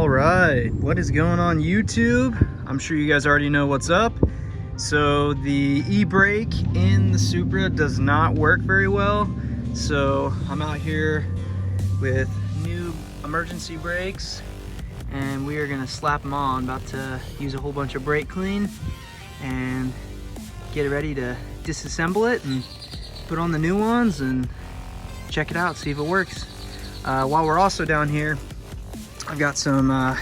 All right, what is going on YouTube? I'm sure you guys already know what's up. So the e-brake in the Supra does not work very well. So I'm out here with new emergency brakes and we are gonna slap them on. About to use a whole bunch of brake clean and get it ready to disassemble it and put on the new ones and check it out, see if it works. While we're also down here, I've got some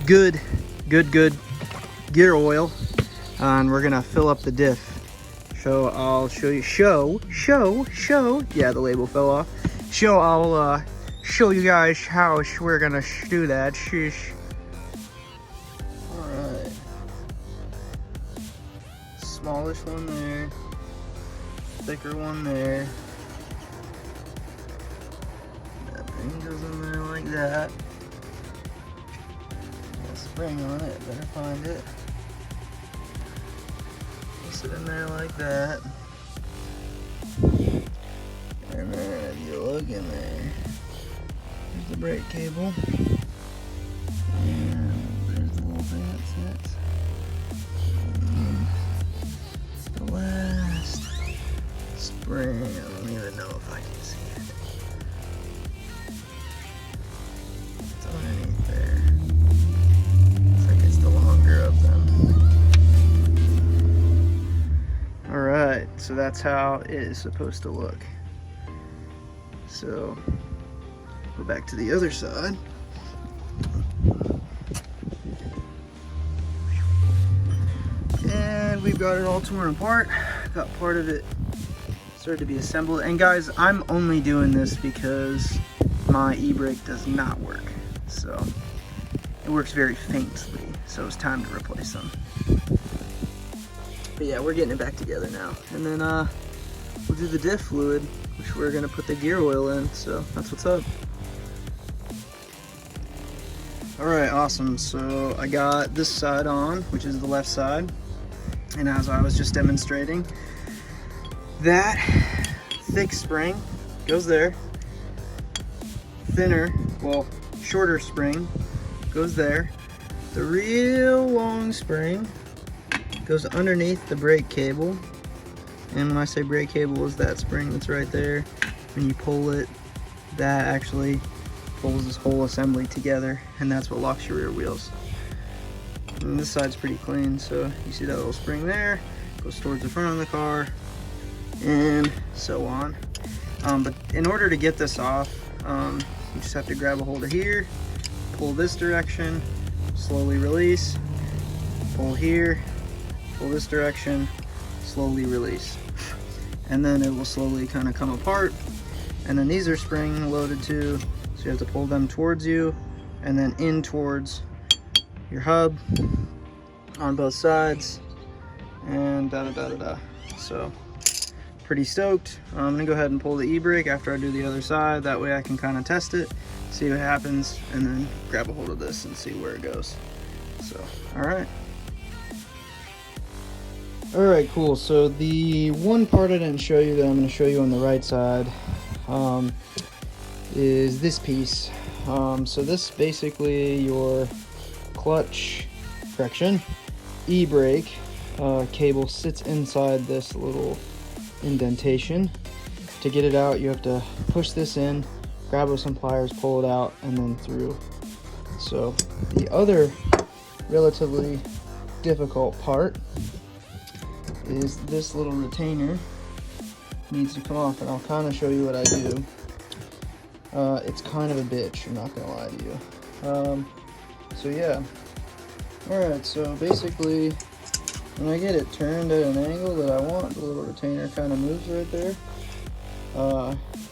good gear oil, and we're gonna fill up the diff. So I'll show you. Yeah, the label fell off. I'll show you guys how we're gonna do that. Sheesh. All right. Smallish one there. Thicker one there. That thing goes in there like that. Spring on it, better find it. Place it in there like that. And then if you look in there, there's the brake cable. And there's the little thing that sits. And the last spring, I don't even know if I can see it. It's underneath there. The longer of them. All right, so that's how it is supposed to look. So go back to the other side. And we've got it all torn apart. Got part of it started to be assembled. And guys, I'm only doing this because my e-brake does not work. So it works very faintly, so it's time to replace them. But yeah, we're getting it back together now. And then we'll do the diff fluid, which we're gonna put the gear oil in, so that's what's up. All right, awesome. So I got this side on, which is the left side. And as I was just demonstrating, that thick spring goes there. Thinner, well, shorter spring goes there. The real long spring goes underneath the brake cable. And when I say brake cable, is that spring that's right there. When you pull it, that actually pulls this whole assembly together, and that's what locks your rear wheels. And this side's pretty clean, so you see that little spring there, goes towards the front of the car, and so on. But in order to get this off, you just have to grab a hold of here, pull this direction, slowly release, pull here, pull this direction, slowly release. And then it will slowly kind of come apart. And then these are spring loaded too, so you have to pull them towards you and then in towards your hub on both sides, and da-da-da-da-da. So pretty stoked. I'm gonna go ahead and pull the e-brake after I do the other side. That way I can kind of test it, see what happens, and then grab a hold of this and see where it goes. So, all right. All right, cool. So the one part I didn't show you that I'm going to show you on the right side is this piece. So this basically your clutch, correction, e-brake cable sits inside this little indentation. To get it out, you have to push this in, grab with some pliers, pull it out, and then through. So the other relatively difficult part is this little retainer needs to come off, and I'll kind of show you what I do. It's kind of a bitch, I'm not gonna lie to you. So yeah. Alright, so basically when I get it turned at an angle that I want, the little retainer kind of moves right there.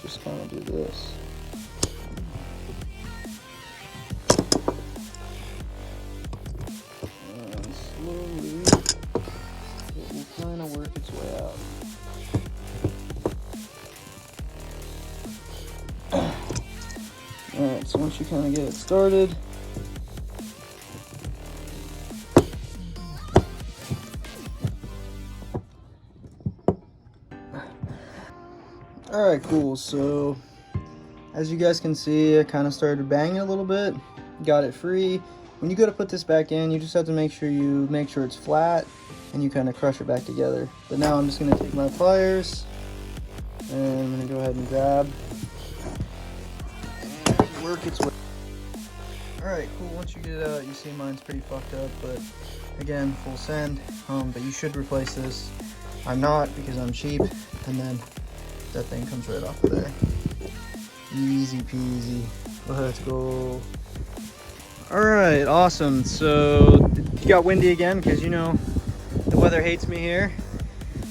Just kind of do this. And slowly it will kind of work its way out. Alright, so once you kind of get it started, alright, cool. So as you guys can see, I kind of started banging a little bit. got it free. When you go to put this back in, you just have to make sure it's flat and you kind of crush it back together. But now I'm just going to take my pliers and I'm going to go ahead and grab and work its way. Alright, cool. Once you get it out, you see mine's pretty fucked up, but again, full send. But you should replace this. I'm not, because I'm cheap, and then that thing comes right off of there. Easy peasy. Let's go. Alright, awesome. So it got windy again, because you know the weather hates me here.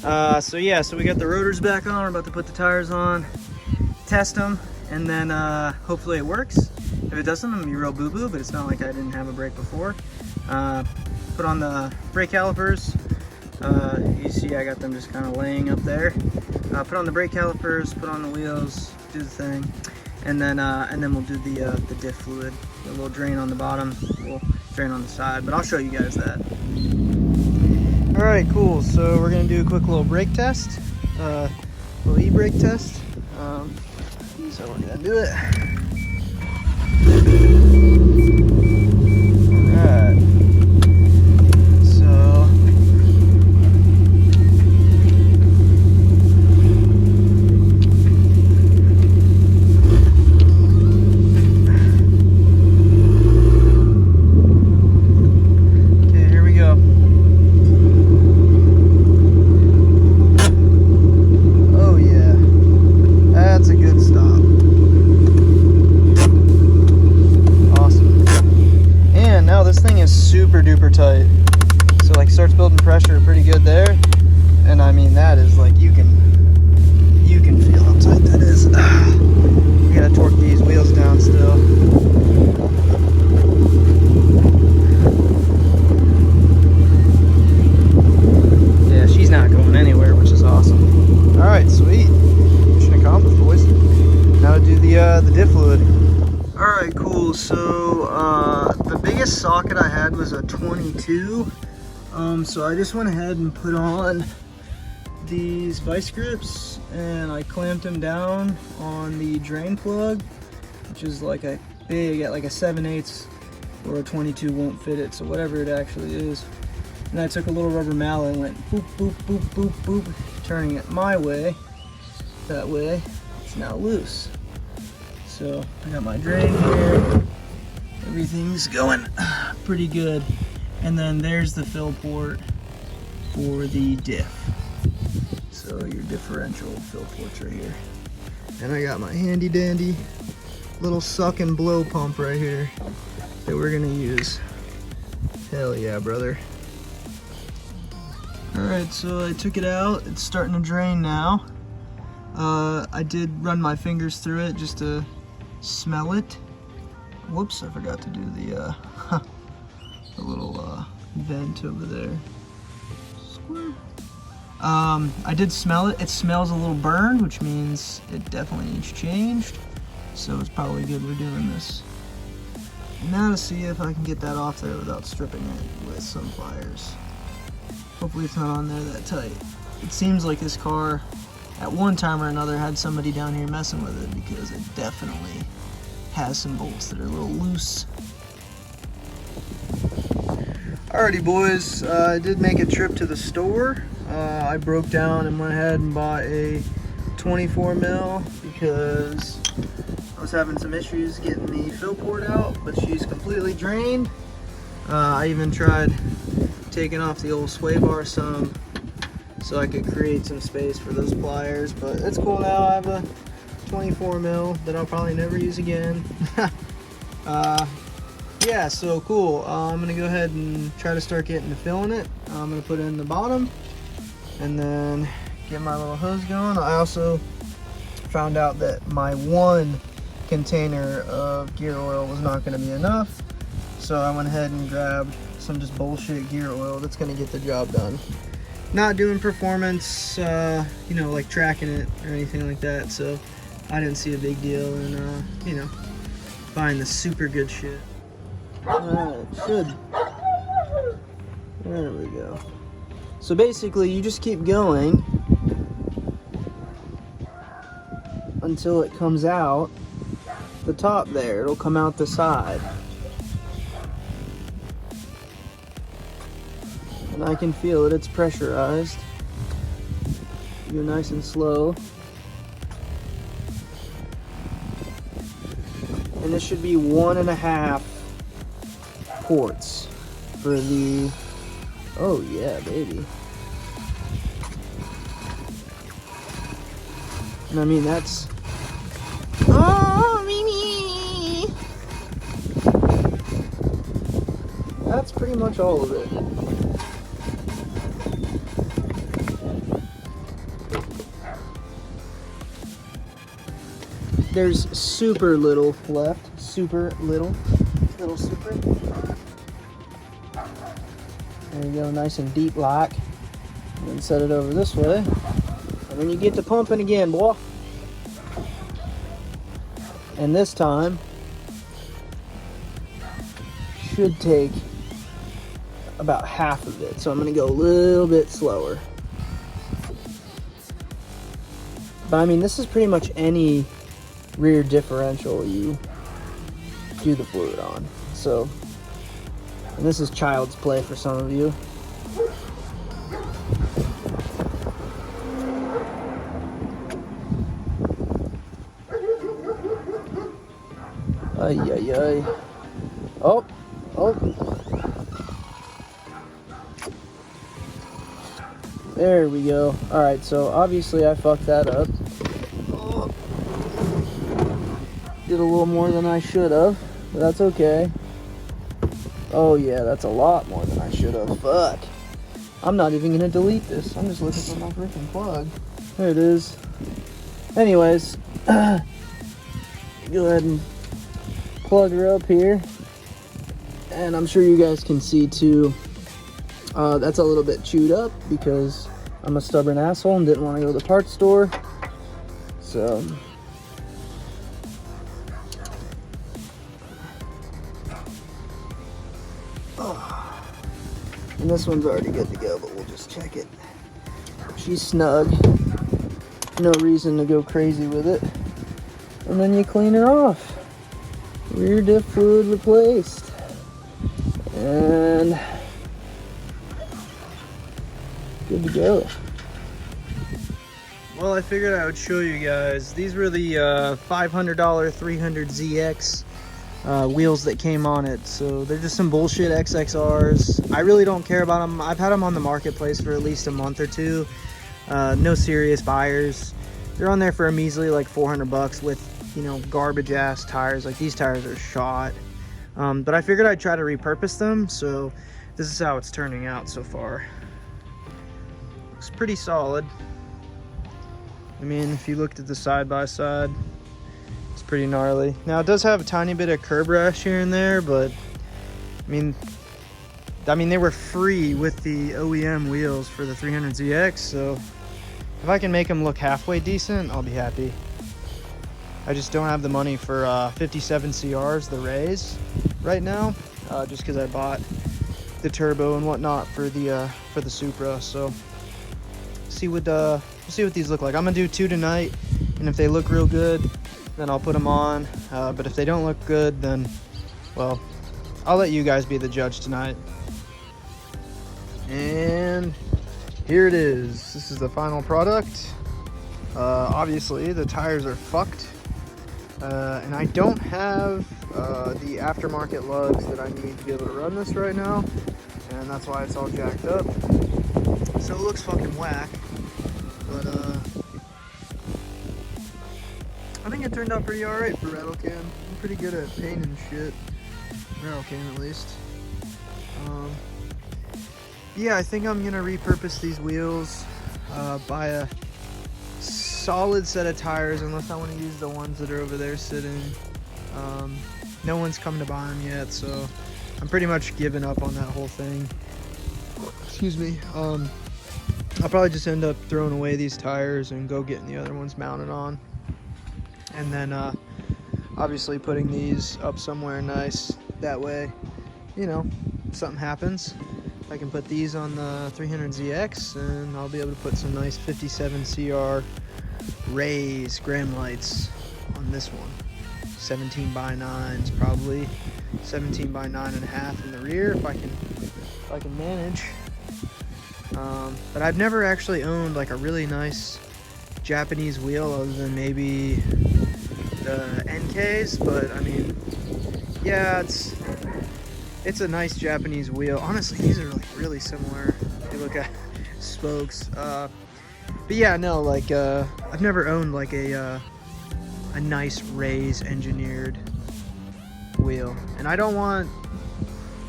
So we got the rotors back on. We're about to put the tires on, test them, and then hopefully it works. If it doesn't, I'm gonna be real boo-boo, but it's not like I didn't have a brake before. Put on the brake calipers. You see I got them just kind of laying up there. Put on the brake calipers, put on the wheels, do the thing, and then we'll do the diff fluid. A little drain on the bottom, we'll drain on the side, but I'll show you guys that. All right, cool. So we're gonna do a quick little brake test, little e-brake test. So we're gonna do it. Super duper tight, so like starts building pressure pretty good there, and I mean that is like you can feel how tight that is. We gotta torque these wheels down still. Yeah, she's not going anywhere, which is awesome. All right, sweet, mission accomplished, boys. Now to do the diff fluid. Alright, cool. So the biggest socket I had was a 22. So I just went ahead and put on these vice grips and I clamped them down on the drain plug, which is like a big, like a 7/8 or a 22 won't fit it, so whatever it actually is. And I took a little rubber mallet and went boop, boop, boop, boop, boop, turning it my way. That way, it's now loose. So I got my drain here, everything's going pretty good. And then there's the fill port for the diff. So your differential fill port's right here. And I got my handy dandy little suck and blow pump right here that we're gonna use. Hell yeah, brother. Alright, so I took it out, it's starting to drain now. I did run my fingers through it just to smell it. Whoops, I forgot to do the little vent over there. Squirt. I did smell it. It smells a little burned, which means it definitely needs changed. So it's probably good we're doing this. Now to see if I can get that off there without stripping it with some pliers. Hopefully it's not on there that tight. It seems like this car at one time or another had somebody down here messing with it, because it definitely has some bolts that are a little loose. Alrighty boys, I did make a trip to the store. I broke down and went ahead and bought a 24 mil because I was having some issues getting the fill port out, but she's completely drained. I even tried taking off the old sway bar some so I could create some space for those pliers, but it's cool now. I have a 24 mil that I'll probably never use again. Yeah, so cool. I'm gonna go ahead and try to start getting the fill in it. I'm gonna put it in the bottom and then get my little hose going. I also found out that my one container of gear oil was not gonna be enough, so I went ahead and grabbed some just bullshit gear oil that's gonna get the job done. Not doing performance, you know, like tracking it or anything like that, so I didn't see a big deal in, you know, buying the super good shit. Alright, should. There we go. So basically, you just keep going until it comes out the top there. It'll come out the side. and I can feel it, it's pressurized. Go nice and slow. And this should be 1.5 quarts for the, oh yeah, baby. And I mean, that's, oh, Mimi! That's pretty much all of it. There's super little left, super little super. There you go, nice and deep like. And then set it over this way. And then you get to pumping again, boy. And this time, should take about half of it. So I'm gonna go a little bit slower. But I mean, this is pretty much any rear differential you do the fluid on. So, and this is child's play for some of you. Ay, ay, ay. Oh, oh. There we go. All right, so obviously I fucked that up. Oh. Did a little more than I should have, but that's okay. Oh yeah, that's a lot more than I should have. Fuck. I'm not even gonna delete this. I'm just looking for my freaking plug. There it is. Anyways, go ahead and plug her up here. And I'm sure you guys can see too, that's a little bit chewed up because I'm a stubborn asshole and didn't want to go to the parts store. So, and this one's already good to go, but we'll just check it. She's snug. No reason to go crazy with it. And then you clean her off. Rear diff fluid replaced. And good to go. Well, I figured I would show you guys. These were the $500 300ZX wheels that came on it. So they're just some bullshit XXRs. I really don't care about them. I've had them on the marketplace for at least a month or two. No serious buyers. They're on there for a measly like 400 bucks with, you know, garbage ass tires. Like, these tires are shot. But I figured I'd try to repurpose them, so this is how it's turning out so far. Looks pretty solid. I mean, if you looked at the side-by-side, it's pretty gnarly. Now, it does have a tiny bit of curb rash here and there, but I mean they were free with the OEM wheels for the 300ZX, so if I can make them look halfway decent, I'll be happy. I just don't have the money for 57 CRs, the Rays, right now, just because I bought the turbo and whatnot for the Supra. So we'll see what these look like. I'm gonna do 2 tonight, and if they look real good, then I'll put them on. But if they don't look good, then, well, I'll let you guys be the judge tonight. And here it is. This is the final product. Obviously, the tires are fucked. And I don't have the aftermarket lugs that I need to be able to run this right now, and that's why it's all jacked up. So it looks fucking whack, but I think it turned out pretty alright for rattle can. I'm pretty good at painting shit, rattle can at least. Yeah, I think I'm gonna repurpose these wheels, buy a solid set of tires, unless I want to use the ones that are over there sitting. No one's come to buy them yet, so I'm pretty much giving up on that whole thing. Excuse me. I'll probably just end up throwing away these tires and go getting the other ones mounted on, and then obviously putting these up somewhere nice. That way, you know, if something happens, I can put these on the 300ZX, and I'll be able to put some nice 57 CR Rays gram lights on this one. 17x9s, probably 17x9.5 in the rear if I can manage. But I've never actually owned like a really nice Japanese wheel other than maybe the NKs. But I mean, yeah, it's a nice Japanese wheel. Honestly, these are like really similar. If you look at spokes. But yeah, no, like I've never owned like a nice raise engineered wheel, and I don't want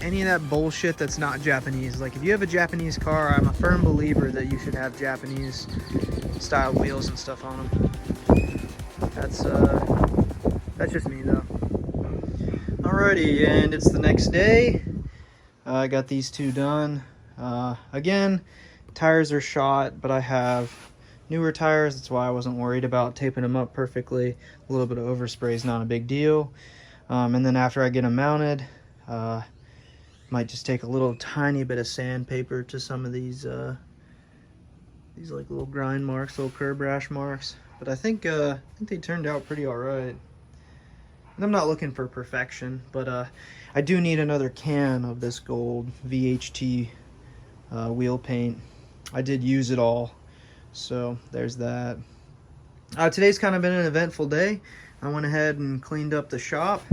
any of that bullshit that's not Japanese. Like if you have a Japanese car, I'm a firm believer that you should have Japanese style wheels and stuff on them. That's just me though. Alrighty, and it's the next day. I got these two done. Again, tires are shot, but I have newer tires. That's why I wasn't worried about taping them up perfectly. A little bit of overspray is not a big deal. And then after I get them mounted, might just take a little tiny bit of sandpaper to some of these like little grind marks, little curb rash marks. But I think they turned out pretty all right. And I'm not looking for perfection, but I do need another can of this gold VHT wheel paint. I did use it all, so there's that. Today's kind of been an eventful day. I went ahead and cleaned up the shop.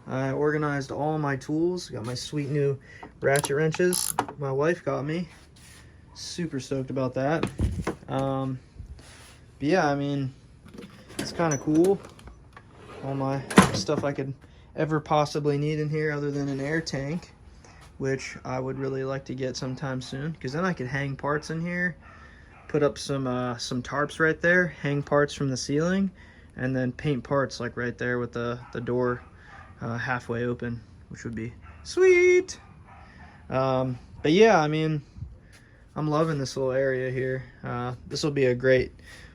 I organized all my tools. Got my sweet new ratchet wrenches my wife got me. Super stoked about that. But yeah, I mean, it's kind of cool. All my stuff I could ever possibly need in here other than an air tank, which I would really like to get sometime soon, because then I could hang parts in here, put up some tarps right there, hang parts from the ceiling, and then paint parts like right there with the door halfway open, which would be sweet. But yeah, I mean, I'm loving this little area here. This will be a great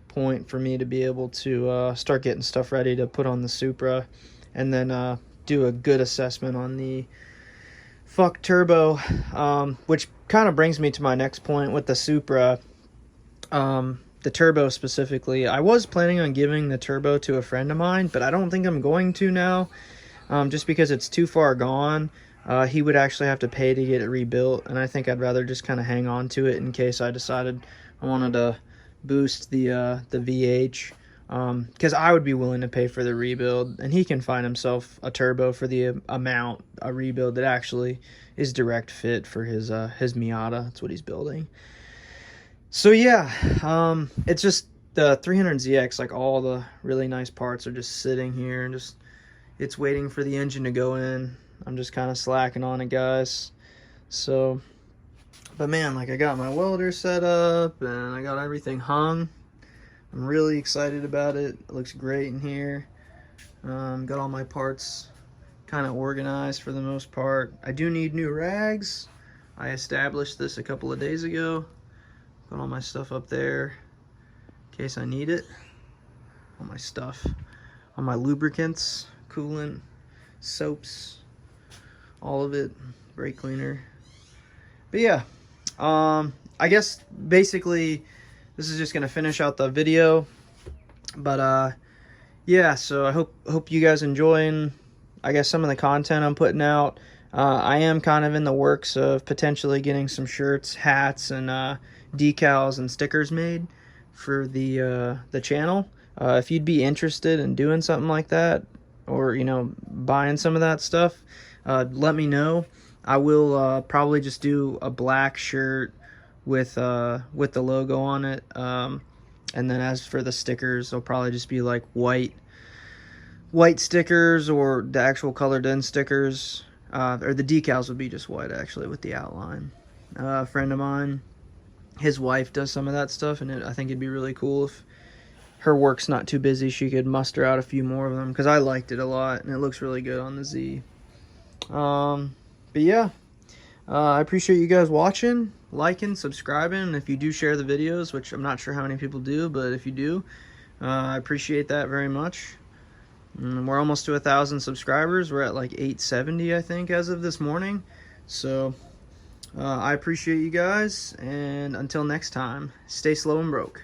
point for me to be able to start getting stuff ready to put on the Supra, and then do a good assessment on the fuck turbo, which kind of brings me to my next point with the Supra. The turbo specifically, I was planning on giving the turbo to a friend of mine, but I don't think I'm going to now, just because it's too far gone. He would actually have to pay to get it rebuilt, and I think I'd rather just kind of hang on to it in case I decided I wanted to boost the VH, because I would be willing to pay for the rebuild, and he can find himself a turbo for the amount, a rebuild that actually is direct fit for his Miata. That's what he's building. So yeah, it's just the 300ZX, like all the really nice parts are just sitting here and just, it's waiting for the engine to go in. I'm just kind of slacking on it, guys. So, but man, like I got my welder set up and I got everything hung. I'm really excited about it. It looks great in here. Got all my parts kind of organized for the most part. I do need new rags. I established this a couple of days ago. Got all my stuff up there in case I need it. All my stuff. All my lubricants, coolant, soaps, all of it, brake cleaner. But yeah, I guess basically this is just gonna finish out the video. But yeah, so I hope you guys enjoying, I guess, some of the content I'm putting out. I am kind of in the works of potentially getting some shirts, hats, and decals and stickers made for the channel. If you'd be interested in doing something like that, or you know, buying some of that stuff, let me know. I will probably just do a black shirt with the logo on it, and then as for the stickers, they'll probably just be like white stickers, or the actual colored in stickers, or the decals would be just white actually with the outline. A friend of mine, his wife does some of that stuff, and I think it'd be really cool if her work's not too busy, she could muster out a few more of them, because I liked it a lot and it looks really good on the Z. But yeah, I appreciate you guys watching, liking, subscribing, and if you do share the videos, which I'm not sure how many people do, but if you do, I appreciate that very much. We're almost to 1,000 subscribers. We're at like 870, I think, as of this morning. So I appreciate you guys, and until next time, stay slow and broke.